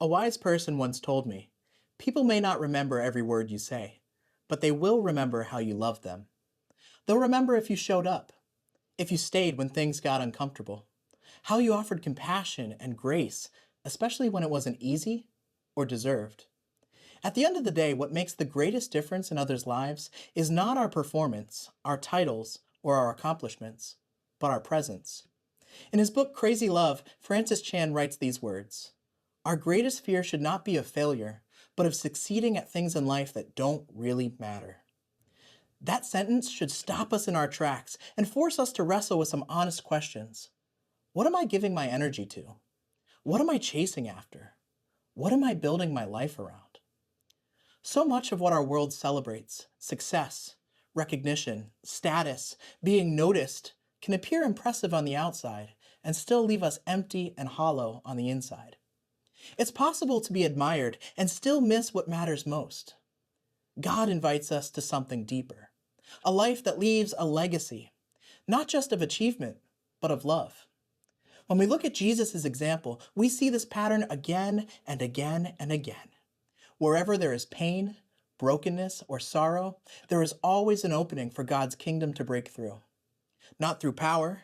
A wise person once told me, people may not remember every word you say, but they will remember how you loved them. They'll remember if you showed up, if you stayed when things got uncomfortable, how you offered compassion and grace, especially when it wasn't easy or deserved. At the end of the day, what makes the greatest difference in others' lives is not our performance, our titles, or our accomplishments, but our presence. In his book Crazy Love, Francis Chan writes these words: our greatest fear should not be of failure, but of succeeding at things in life that don't really matter. That sentence should stop us in our tracks and force us to wrestle with some honest questions. What am I giving my energy to? What am I chasing after? What am I building my life around? So much of what our world celebrates, success, recognition, status, being noticed, can appear impressive on the outside and still leave us empty and hollow on the inside. It's possible to be admired and still miss what matters most. God invites us to something deeper, a life that leaves a legacy, not just of achievement, but of love. When we look at Jesus' example, we see this pattern again and again and again. Wherever there is pain, brokenness, or sorrow, there is always an opening for God's kingdom to break through. Not through power,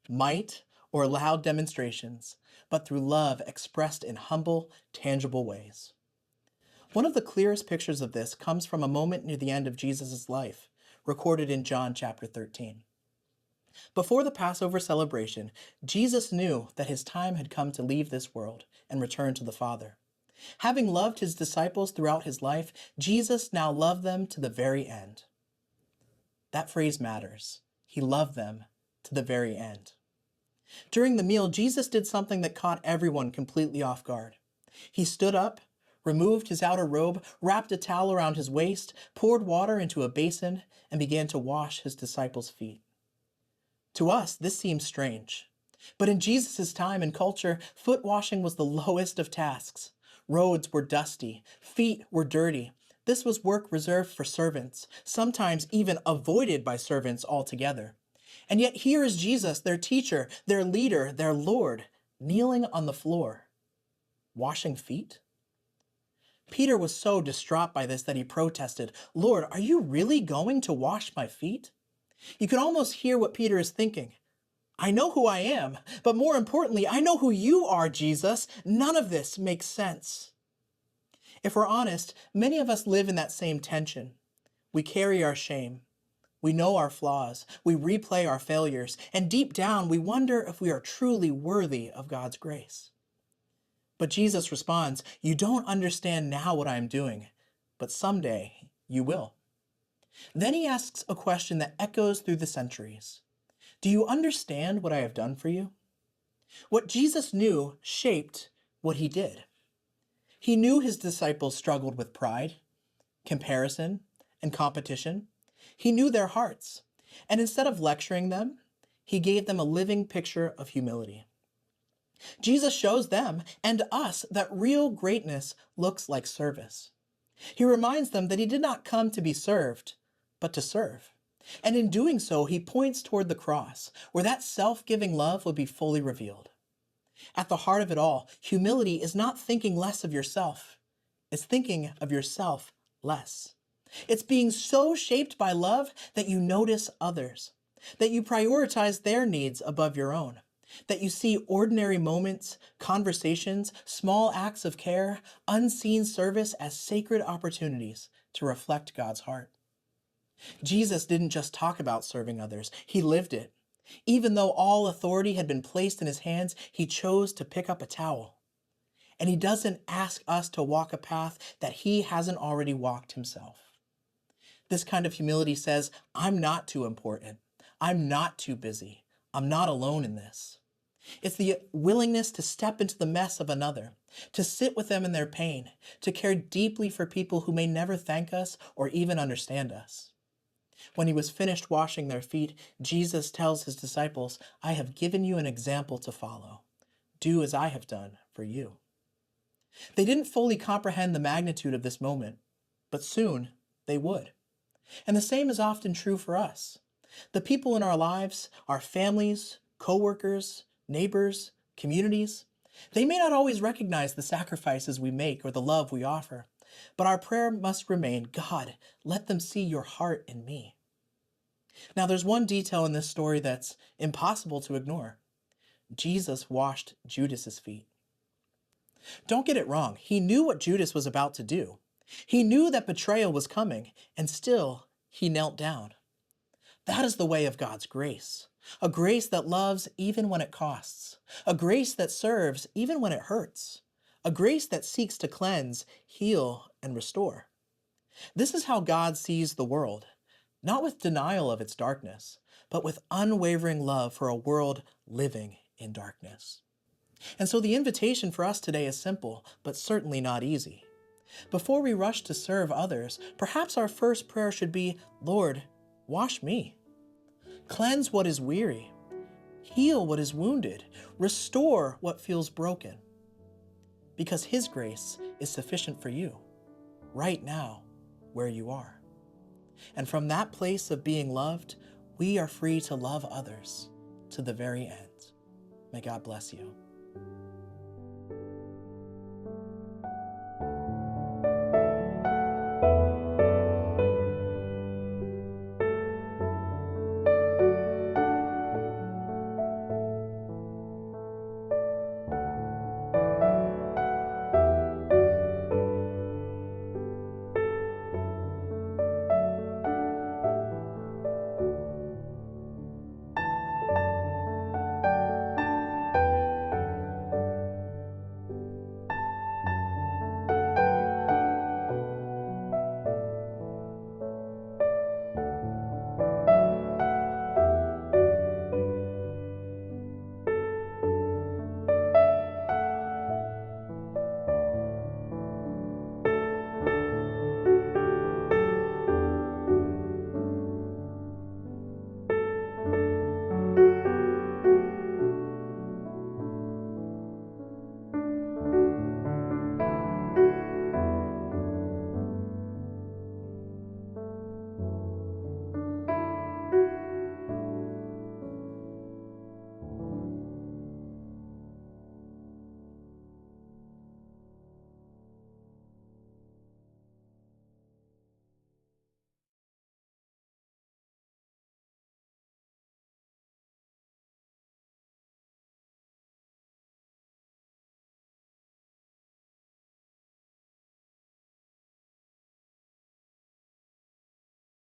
might, or loud demonstrations, but through love expressed in humble, tangible ways. One of the clearest pictures of this comes from a moment near the end of Jesus' life, recorded in John chapter 13. Before the Passover celebration, Jesus knew that his time had come to leave this world and return to the Father. Having loved his disciples throughout his life, Jesus now loved them to the very end. That phrase matters. He loved them to the very end. During the meal, Jesus did something that caught everyone completely off guard. He stood up, removed his outer robe, wrapped a towel around his waist, poured water into a basin, and began to wash his disciples' feet. To us, this seems strange. But in Jesus' time and culture, foot washing was the lowest of tasks. Roads were dusty, feet were dirty. This was work reserved for servants, sometimes even avoided by servants altogether. And yet here is Jesus, their teacher, their leader, their Lord, kneeling on the floor, washing feet. Peter was so distraught by this that he protested, "Lord, are you really going to wash my feet?" You can almost hear what Peter is thinking. I know who I am, but more importantly, I know who you are, Jesus. None of this makes sense. If we're honest, many of us live in that same tension. We carry our shame. We know our flaws. We replay our failures. And deep down, we wonder if we are truly worthy of God's grace. But Jesus responds, you don't understand now what I am doing, but someday you will. Then he asks a question that echoes through the centuries. Do you understand what I have done for you? What Jesus knew shaped what he did. He knew his disciples struggled with pride, comparison, and competition. He knew their hearts. And instead of lecturing them, he gave them a living picture of humility. Jesus shows them and us that real greatness looks like service. He reminds them that he did not come to be served, but to serve. And in doing so, he points toward the cross, where that self-giving love would be fully revealed. At the heart of it all, humility is not thinking less of yourself. It's thinking of yourself less. It's being so shaped by love that you notice others, that you prioritize their needs above your own, that you see ordinary moments, conversations, small acts of care, unseen service as sacred opportunities to reflect God's heart. Jesus didn't just talk about serving others, he lived it. Even though all authority had been placed in his hands, he chose to pick up a towel. And he doesn't ask us to walk a path that he hasn't already walked himself. This kind of humility says, I'm not too important. I'm not too busy. I'm not alone in this. It's the willingness to step into the mess of another, to sit with them in their pain, to care deeply for people who may never thank us or even understand us. When he was finished washing their feet, Jesus tells his disciples, I have given you an example to follow. Do as I have done for you. They didn't fully comprehend the magnitude of this moment, but soon they would. And the same is often true for us. The people in our lives, our families, coworkers, neighbors, communities, They may not always recognize the sacrifices we make or the love we offer, but our prayer must remain, God, let them see your heart in me. Now, there's one detail in this story that's impossible to ignore. Jesus washed Judas's feet. Don't get it wrong. He knew what Judas was about to do. He knew that betrayal was coming, and still he knelt down. That is the way of God's grace. A grace that loves even when it costs. A grace that serves even when it hurts. A grace that seeks to cleanse, heal, and restore. This is how God sees the world, not with denial of its darkness, but with unwavering love for a world living in darkness. And so the invitation for us today is simple, but certainly not easy. Before we rush to serve others, perhaps our first prayer should be, Lord, wash me. Cleanse what is weary. Heal what is wounded. Restore what feels broken. Because His grace is sufficient for you, right now, where you are. And from that place of being loved, we are free to love others to the very end. May God bless you.